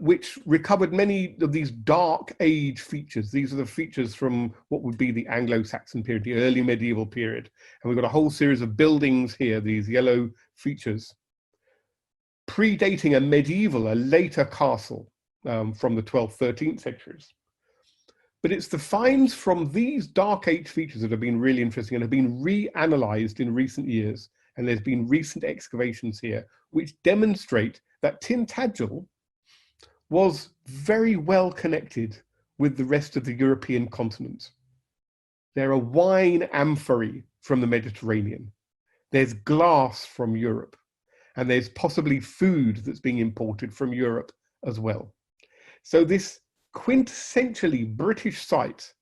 which recovered many of these dark age features. These are the features from what would be the Anglo-Saxon period, the early medieval period. And we've got a whole series of buildings here, these yellow features, predating a later castle from the 12th, 13th centuries. But it's the finds from these dark age features that have been really interesting and have been reanalyzed in recent years. And there's been recent excavations here which demonstrate that Tintagel was very well connected with the rest of the European continent. There are wine amphorae from the Mediterranean. There's glass from Europe. And there's possibly food that's being imported from Europe as well. So this quintessentially British site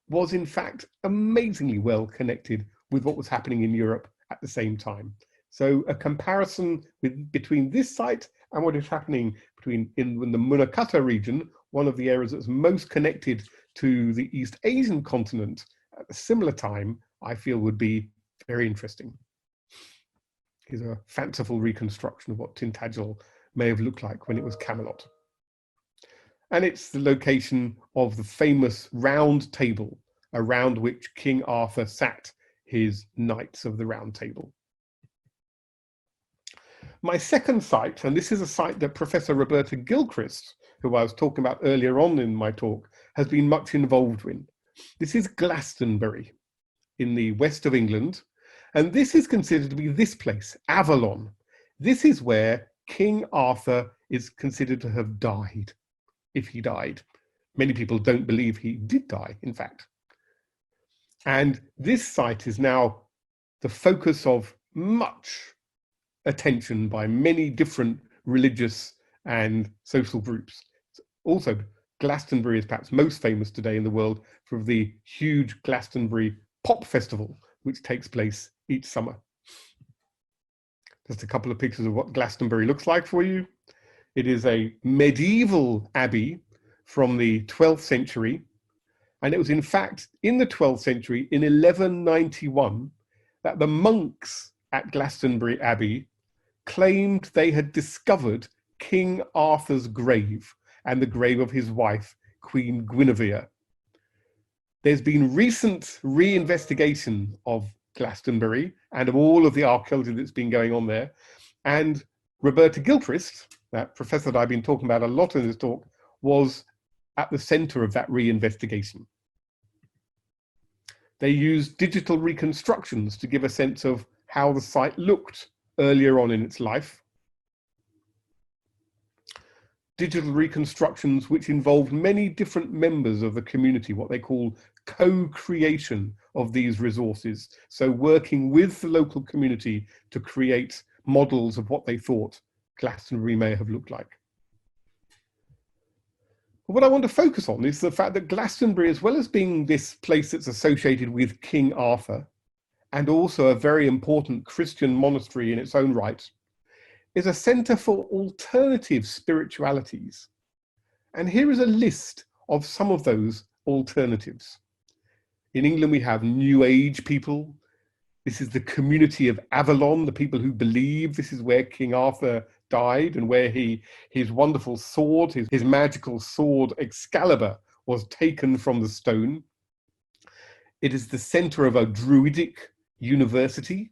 was in fact amazingly well connected with what was happening in Europe at the same time. So a comparison between this site and what is happening in the Munakata region, one of the areas that's most connected to the East Asian continent at a similar time, I feel would be very interesting. Here's a fanciful reconstruction of what Tintagel may have looked like when it was Camelot. And it's the location of the famous round table around which King Arthur sat his Knights of the Round Table. My second site, and this is a site that Professor Roberta Gilchrist, who I was talking about earlier on in my talk, has been much involved in. This is Glastonbury in the west of England. And this is considered to be this place, Avalon. This is where King Arthur is considered to have died, if he died. Many people don't believe he did die, in fact. And this site is now the focus of much attention by many different religious and social groups. Also, Glastonbury is perhaps most famous today in the world for the huge Glastonbury Pop Festival, which takes place each summer. Just a couple of pictures of what Glastonbury looks like for you. It is a medieval abbey from the 12th century. And it was in fact in the 12th century, in 1191, that the monks at Glastonbury Abbey claimed they had discovered King Arthur's grave and the grave of his wife, Queen Guinevere. There's been recent reinvestigation of Glastonbury and of all of the archaeology that's been going on there. And Roberta Gilchrist, that professor that I've been talking about a lot in this talk, was at the center of that reinvestigation. They used digital reconstructions to give a sense of how the site looked earlier on in its life. Digital reconstructions which involved many different members of the community, what they call co-creation of these resources. So working with the local community to create models of what they thought Glastonbury may have looked like. What I want to focus on is the fact that Glastonbury, as well as being this place that's associated with King Arthur, and also a very important Christian monastery in its own right, is a center for alternative spiritualities. And here is a list of some of those alternatives. In England, we have New Age people. This is the community of Avalon, the people who believe this is where King Arthur died and where his wonderful sword, his magical sword Excalibur, was taken from the stone. It is the center of a Druidic university.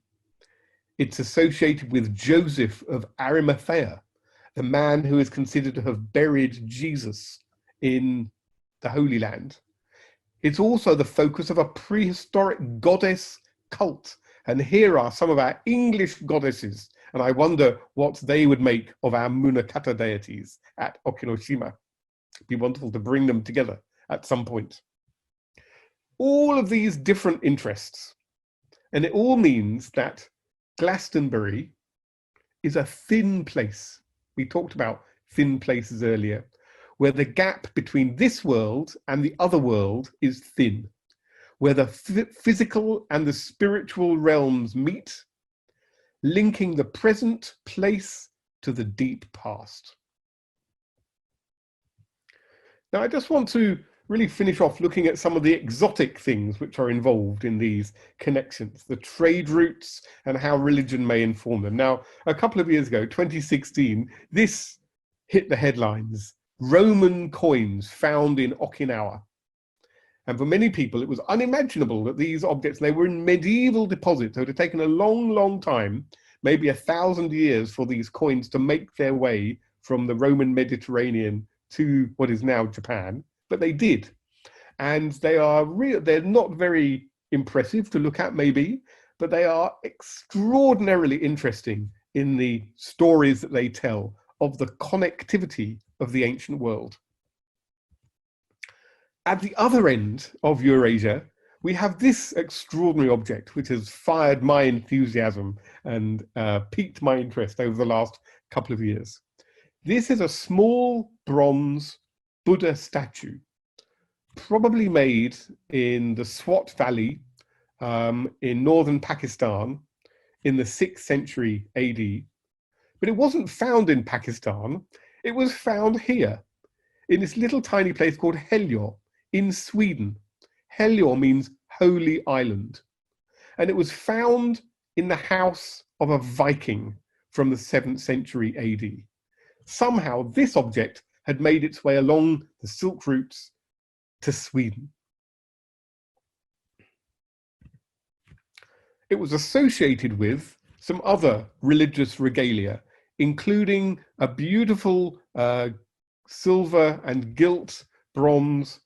It's associated with Joseph of Arimathea, the man who is considered to have buried Jesus in the Holy Land. It's also the focus of a prehistoric goddess cult. And here are some of our English goddesses, and I wonder what they would make of our Munakata deities at Okinoshima. It'd be wonderful to bring them together at some point. All of these different interests, and it all means that Glastonbury is a thin place. We talked about thin places earlier, where the gap between this world and the other world is thin, where the physical and the spiritual realms meet, linking the present place to the deep past. Now, I just want to really finish off looking at some of the exotic things which are involved in these connections, the trade routes and how religion may inform them. Now, a couple of years ago, 2016, this hit the headlines: Roman coins found in Okinawa. And for many people, it was unimaginable that these objects, they were in medieval deposits. So it had taken a long, long time, maybe 1,000 years, for these coins to make their way from the Roman Mediterranean to what is now Japan. But they did. And they are they're not very impressive to look at, maybe, but they are extraordinarily interesting in the stories that they tell of the connectivity of the ancient world. At the other end of Eurasia, we have this extraordinary object, which has fired my enthusiasm and piqued my interest over the last couple of years. This is a small bronze Buddha statue, probably made in the Swat Valley in northern Pakistan in the 6th century AD. But it wasn't found in Pakistan. It was found here in this little tiny place called Helior in Sweden. Helior means holy island. And it was found in the house of a Viking from the 7th century AD. Somehow this object had made its way along the Silk routes to Sweden. It was associated with some other religious regalia, including a beautiful silver and gilt bronze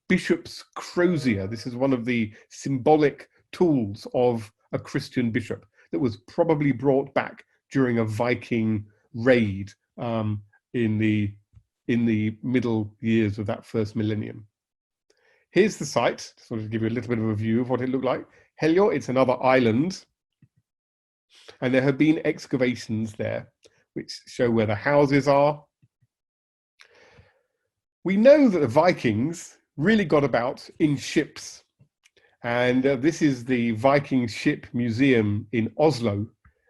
bishop's crozier. This is one of the symbolic tools of a Christian bishop that was probably brought back during a Viking raid in the middle years of that first millennium. Here's the site, to sort of give you a little bit of a view of what it looked like. Helior, it's another island, and there have been excavations there which show where the houses are. We know that the Vikings really got about in ships, and this is the Viking ship museum in Oslo.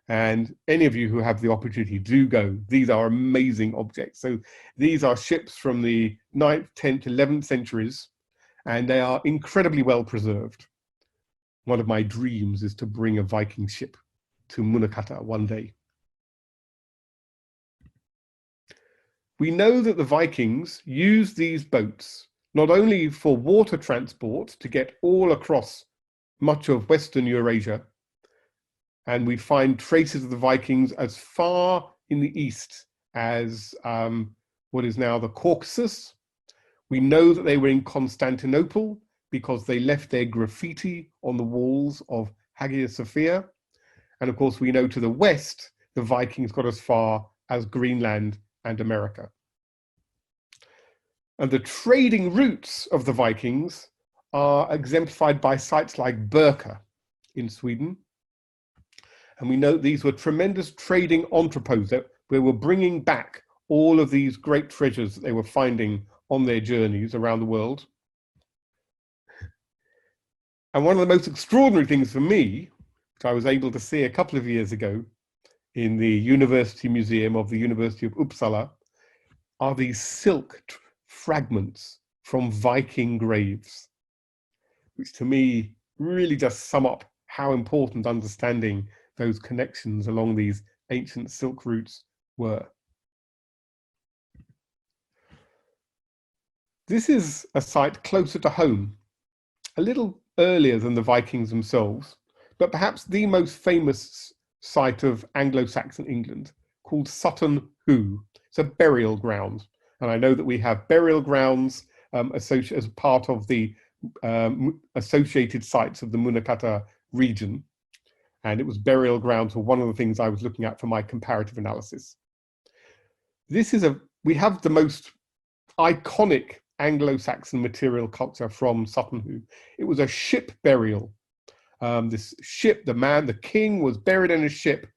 And any of you who have the opportunity, do go. These are amazing objects. So these are ships from the 9th, 10th, 11th centuries, and they are incredibly well preserved. One of my dreams is to bring a Viking ship to Munakata one day. We know that the Vikings used these boats not only for water transport to get all across much of Western Eurasia, and we find traces of the Vikings as far in the east as what is now the Caucasus. We know that they were in Constantinople because they left their graffiti on the walls of Hagia Sophia. And of course, we know to the west, the Vikings got as far as Greenland and America. And the trading routes of the Vikings are exemplified by sites like Birka in Sweden. And we know these were tremendous trading entrepôts that they were bringing back all of these great treasures that they were finding on their journeys around the world. And one of the most extraordinary things for me, which I was able to see a couple of years ago in the University Museum of the University of Uppsala, are these silk fragments from Viking graves, which to me really just sum up how important understanding those connections along these ancient silk routes were. This is a site closer to home, a little earlier than the Vikings themselves, but perhaps the most famous site of Anglo-Saxon England, called Sutton Hoo. It's a burial ground. And I know that we have burial grounds as part of the associated sites of the Munakata region. And it was burial grounds were one of the things I was looking at for my comparative analysis. We have the most iconic Anglo-Saxon material culture from Sutton Hoo. It was a ship burial. This ship, the king was buried in a ship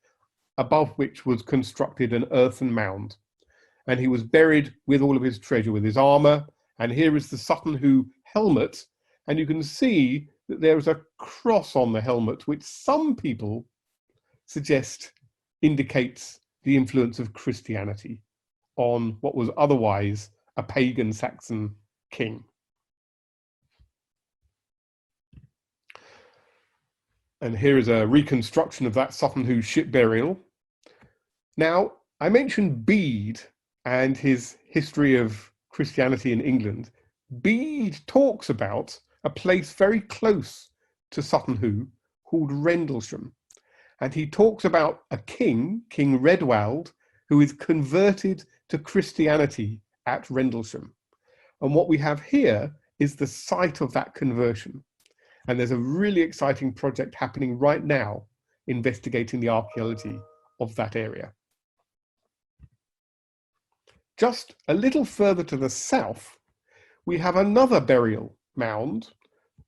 above which was constructed an earthen mound. And he was buried with all of his treasure, with his armor. And here is the Sutton Hoo helmet. And you can see that there is a cross on the helmet, which some people suggest indicates the influence of Christianity on what was otherwise a pagan Saxon king. And here is a reconstruction of that Sutton Hoo ship burial. Now, I mentioned Bede and his history of Christianity in England. Bede talks about a place very close to Sutton Hoo called Rendlesham. And he talks about a king, King Redwald, who is converted to Christianity at Rendlesham. And what we have here is the site of that conversion. And there's a really exciting project happening right now investigating the archaeology of that area. Just a little further to the south, we have another burial mound,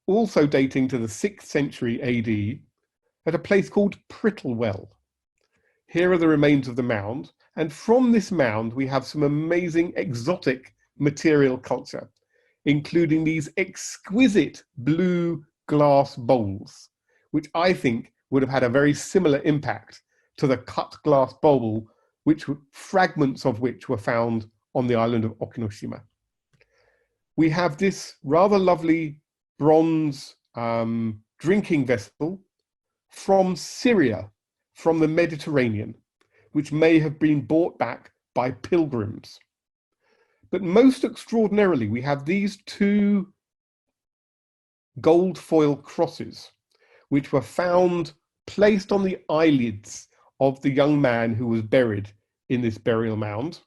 also dating to the 6th century AD, at a place called Prittlewell. Here are the remains of the mound, and from this mound we have some amazing exotic material culture, including these exquisite blue glass bowls, which I think would have had a very similar impact to the cut glass bowl, fragments of which were found on the island of Okinoshima. We have this rather lovely bronze drinking vessel from Syria, from the Mediterranean, which may have been brought back by pilgrims. But most extraordinarily, we have these two gold foil crosses, which were found placed on the eyelids of the young man who was buried in this burial mound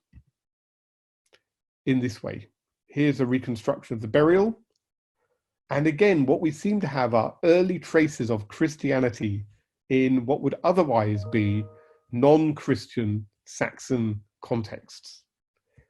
in this way. Here's a reconstruction of the burial. And again, what we seem to have are early traces of Christianity in what would otherwise be non-Christian Saxon contexts.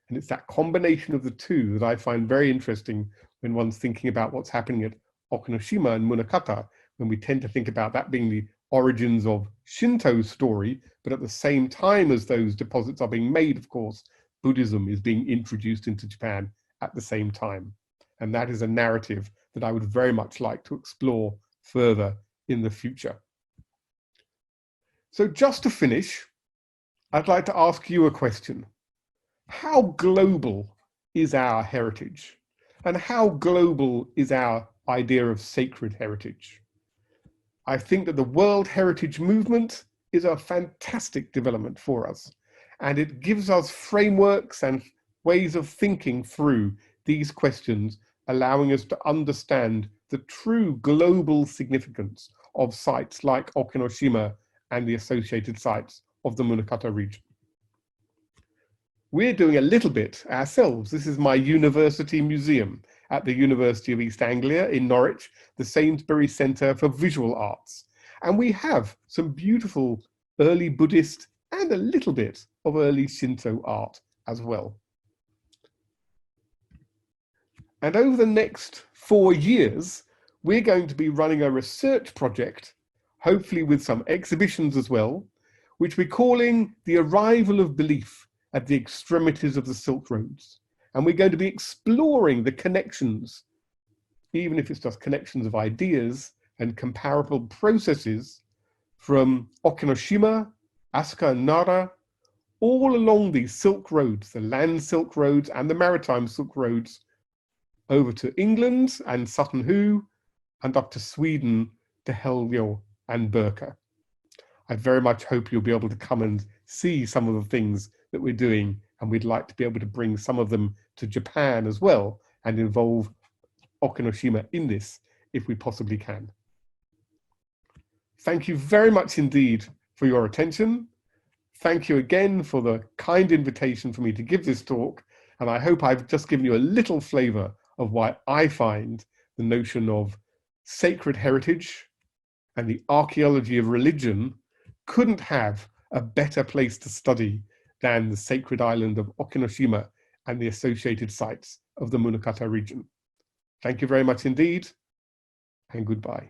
And it's that combination of the two that I find very interesting when one's thinking about what's happening at Okinoshima and Munakata, when we tend to think about that being the origins of Shinto's story, but at the same time as those deposits are being made, of course, Buddhism is being introduced into Japan at the same time. And that is a narrative that I would very much like to explore further in the future. So just to finish, I'd like to ask you a question. How global is our heritage? And how global is our idea of sacred heritage? I think that the World Heritage Movement is a fantastic development for us, and it gives us frameworks and ways of thinking through these questions, allowing us to understand the true global significance of sites like Okinoshima and the associated sites of the Munakata region. We're doing a little bit ourselves. This is my university museum at the University of East Anglia in Norwich, the Sainsbury Centre for Visual Arts. And we have some beautiful early Buddhist and a little bit of early Shinto art as well. And over the next 4 years, we're going to be running a research project, hopefully with some exhibitions as well, which we're calling The Arrival of Belief at the Extremities of the Silk Roads. And we're going to be exploring the connections, even if it's just connections of ideas and comparable processes from Okinoshima, Asuka and Nara, all along these Silk Roads, the land Silk Roads and the maritime Silk Roads, over to England and Sutton Hoo, and up to Sweden, to Helgö and Birka. I very much hope you'll be able to come and see some of the things that we're doing, and we'd like to be able to bring some of them to Japan as well and involve Okinoshima in this if we possibly can. Thank you very much indeed for your attention. Thank you again for the kind invitation for me to give this talk, and I hope I've just given you a little flavor of why I find the notion of sacred heritage and the archaeology of religion couldn't have a better place to study than the sacred island of Okinoshima and the associated sites of the Munakata region. Thank you very much indeed, and goodbye.